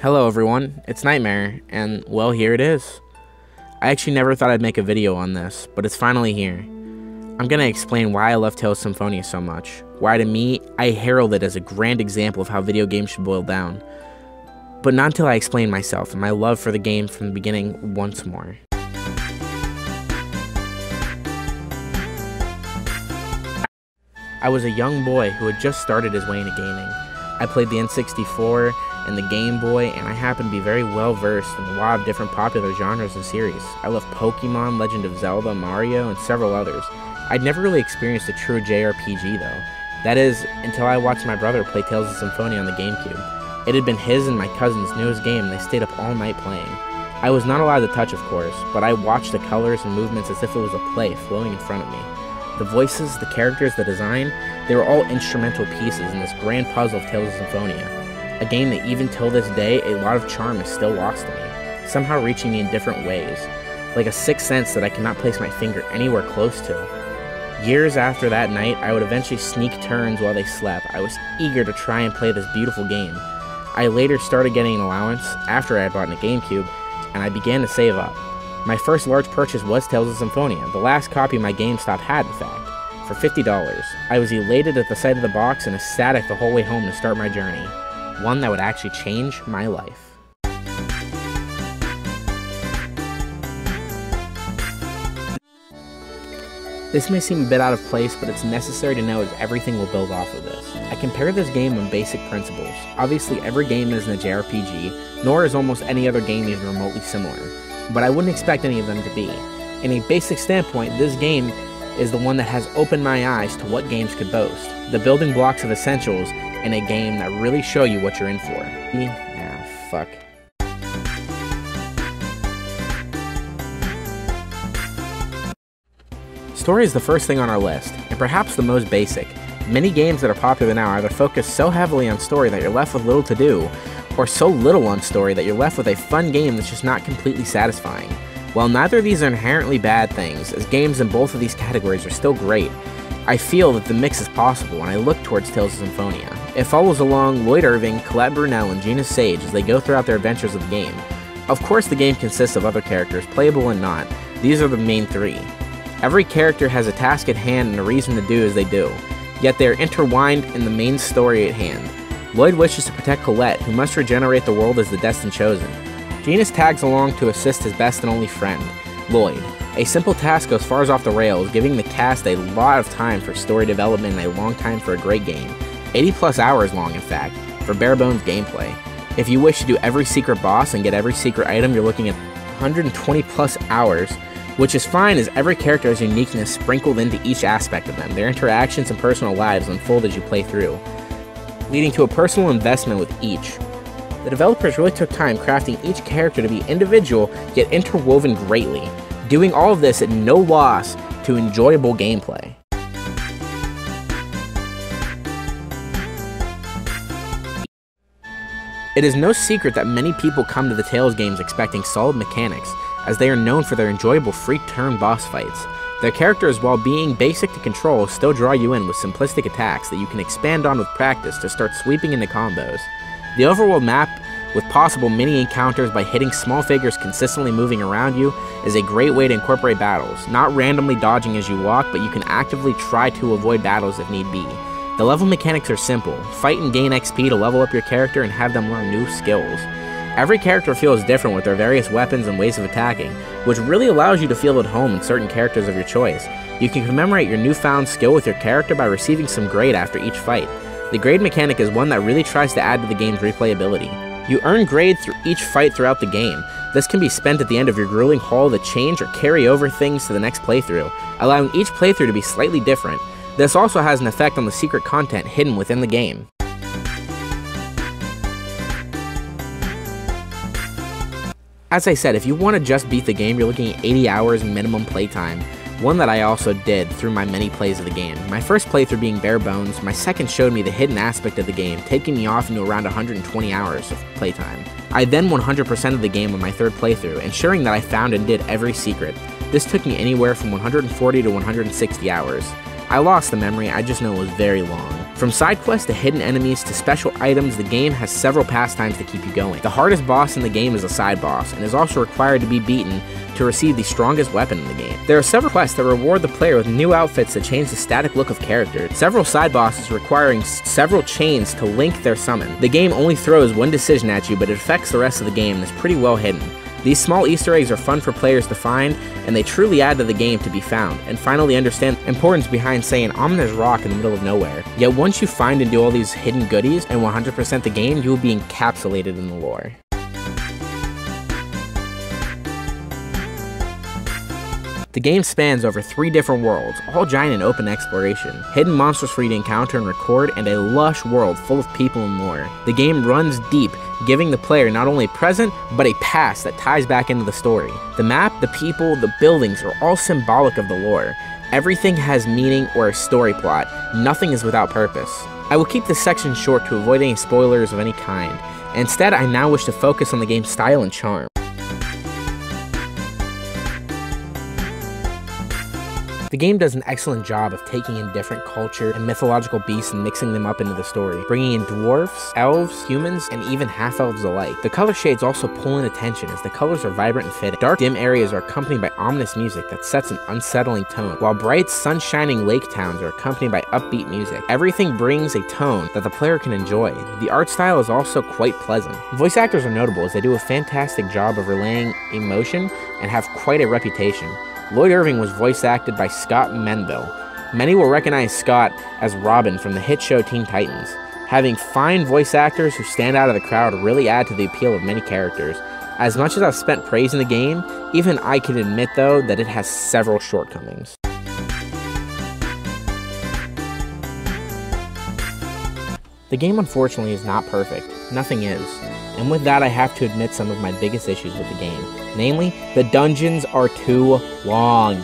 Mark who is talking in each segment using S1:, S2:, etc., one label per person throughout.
S1: Hello everyone, it's Nightmare, and well, here it is. I actually never thought I'd make a video on this, but it's finally here. I'm gonna explain why I love Tales of Symphonia so much, why to me, I herald it as a grand example of how video games should boil down. But not until I explain myself and my love for the game from the beginning once more. I was a young boy who had just started his way into gaming. I played the N64 and the Game Boy, and I happened to be very well versed in a lot of different popular genres and series. I loved Pokemon, Legend of Zelda, Mario, and several others. I'd never really experienced a true JRPG though. That is, until I watched my brother play Tales of Symphonia on the GameCube. It had been his and my cousin's newest game, and they stayed up all night playing. I was not allowed to touch, of course, but I watched the colors and movements as if it was a play floating in front of me. The voices, the characters, the design, they were all instrumental pieces in this grand puzzle of Tales of Symphonia. A game that even till this day, a lot of charm is still lost to me, somehow reaching me in different ways, like a sixth sense that I cannot place my finger anywhere close to. Years after that night, I would eventually sneak turns while they slept. I was eager to try and play this beautiful game. I later started getting an allowance after I had bought a GameCube, and I began to save up. My first large purchase was Tales of Symphonia, the last copy my GameStop had in fact, for $50. I was elated at the sight of the box and ecstatic the whole way home to start my journey. One that would actually change my life. This may seem a bit out of place, but it's necessary to know as everything will build off of this. I compare this game on basic principles. Obviously, every game isn't a JRPG, nor is almost any other game even remotely similar, but I wouldn't expect any of them to be. In a basic standpoint, this game is the one that has opened my eyes to what games could boast. The building blocks of essentials in a game that really show you what you're in for. Fuck. Story is the first thing on our list, and perhaps the most basic. Many games that are popular now either focus so heavily on story that you're left with little to do, or so little on story that you're left with a fun game that's just not completely satisfying. While neither of these are inherently bad things, as games in both of these categories are still great, I feel that the mix is possible when I look towards Tales of Symphonia. It follows along Lloyd Irving, Colette Brunel, and Gina Sage as they go throughout their adventures of the game. Of course the game consists of other characters, playable and not. These are the main three. Every character has a task at hand and a reason to do as they do, yet they are intertwined in the main story at hand. Lloyd wishes to protect Colette, who must regenerate the world as the destined chosen. Gina tags along to assist his best and only friend, Lloyd. A simple task goes far off the rails, giving the cast a lot of time for story development and a long time for a great game. 80 plus hours long, in fact, for bare bones gameplay. If you wish to do every secret boss and get every secret item, you're looking at 120 plus hours, which is fine as every character has uniqueness sprinkled into each aspect of them. Their interactions and personal lives unfold as you play through, leading to a personal investment with each. The developers really took time crafting each character to be individual yet interwoven greatly, doing all of this at no loss to enjoyable gameplay. It is no secret that many people come to the Tales games expecting solid mechanics, as they are known for their enjoyable free-turn boss fights. Their characters, while being basic to control, still draw you in with simplistic attacks that you can expand on with practice to start sweeping into combos. The overworld map, with possible mini encounters by hitting small figures consistently moving around you, is a great way to incorporate battles, not randomly dodging as you walk, but you can actively try to avoid battles if need be. The level mechanics are simple. Fight and gain XP to level up your character and have them learn new skills. Every character feels different with their various weapons and ways of attacking, which really allows you to feel at home in certain characters of your choice. You can commemorate your newfound skill with your character by receiving some grade after each fight. The grade mechanic is one that really tries to add to the game's replayability. You earn grade through each fight throughout the game. This can be spent at the end of your grueling haul to change or carry over things to the next playthrough, allowing each playthrough to be slightly different. This also has an effect on the secret content hidden within the game. As I said, if you want to just beat the game, you're looking at 80 hours minimum playtime, one that I also did through my many plays of the game. My first playthrough being bare bones, my second showed me the hidden aspect of the game, taking me off into around 120 hours of playtime. I then 100% of the game on my third playthrough, ensuring that I found and did every secret. This took me anywhere from 140 to 160 hours. I lost the memory, I just know it was very long. From side quests to hidden enemies to special items, the game has several pastimes to keep you going. The hardest boss in the game is a side boss, and is also required to be beaten to receive the strongest weapon in the game. There are several quests that reward the player with new outfits that change the static look of characters. Several side bosses requiring several chains to link their summon. The game only throws one decision at you, but it affects the rest of the game and is pretty well hidden. These small Easter eggs are fun for players to find, and they truly add to the game to be found, and finally understand the importance behind saying ominous rock in the middle of nowhere. Yet once you find and do all these hidden goodies and 100% the game, you will be encapsulated in the lore. The game spans over 3 different worlds, all giant and open exploration, hidden monsters for you to encounter and record, and a lush world full of people and lore. The game runs deep, giving the player not only a present, but a past that ties back into the story. The map, the people, the buildings are all symbolic of the lore. Everything has meaning or a story plot. Nothing is without purpose. I will keep this section short to avoid any spoilers of any kind. Instead, I now wish to focus on the game's style and charm. The game does an excellent job of taking in different culture and mythological beasts and mixing them up into the story, bringing in dwarfs, elves, humans, and even half-elves alike. The color shades also pull in attention as the colors are vibrant and fitting. Dark, dim areas are accompanied by ominous music that sets an unsettling tone, while bright, sun-shining lake towns are accompanied by upbeat music. Everything brings a tone that the player can enjoy. The art style is also quite pleasant. Voice actors are notable as they do a fantastic job of relaying emotion and have quite a reputation. Lloyd Irving was voice acted by Scott Menville. Many will recognize Scott as Robin from the hit show Teen Titans. Having fine voice actors who stand out of the crowd really add to the appeal of many characters. As much as I've spent praising the game, even I can admit though that it has several shortcomings. The game unfortunately is not perfect. Nothing is. And with that I have to admit some of my biggest issues with the game. Namely, the dungeons are too long,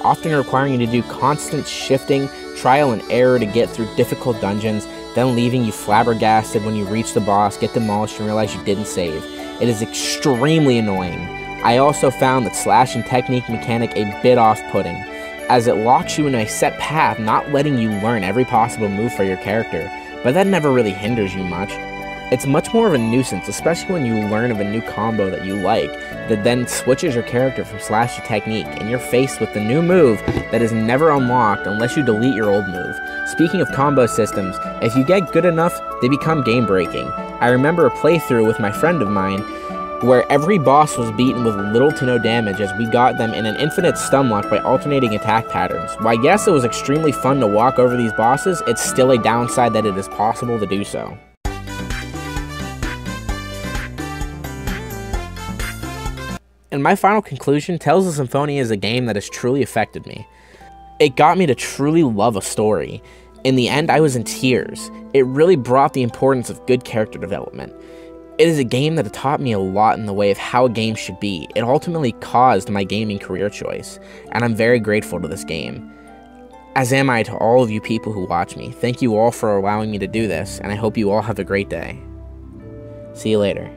S1: often requiring you to do constant shifting, trial and error to get through difficult dungeons, then leaving you flabbergasted when you reach the boss, get demolished, and realize you didn't save. It is extremely annoying. I also found the slash and technique mechanic a bit off-putting, as it locks you in a set path, not letting you learn every possible move for your character, but that never really hinders you much. It's much more of a nuisance, especially when you learn of a new combo that you like, that then switches your character from slash to technique, and you're faced with the new move that is never unlocked unless you delete your old move. Speaking of combo systems, if you get good enough, they become game-breaking. I remember a playthrough with my friend of mine, where every boss was beaten with little to no damage as we got them in an infinite stun lock by alternating attack patterns. While yes, it was extremely fun to walk over these bosses, it's still a downside that it is possible to do so. And my final conclusion tells us Symphonia is a game that has truly affected me. It got me to truly love a story. In the end, I was in tears. It really brought the importance of good character development. It is a game that taught me a lot in the way of how a game should be. It ultimately caused my gaming career choice, and I'm very grateful to this game. As am I to all of you people who watch me. Thank you all for allowing me to do this, and I hope you all have a great day. See you later.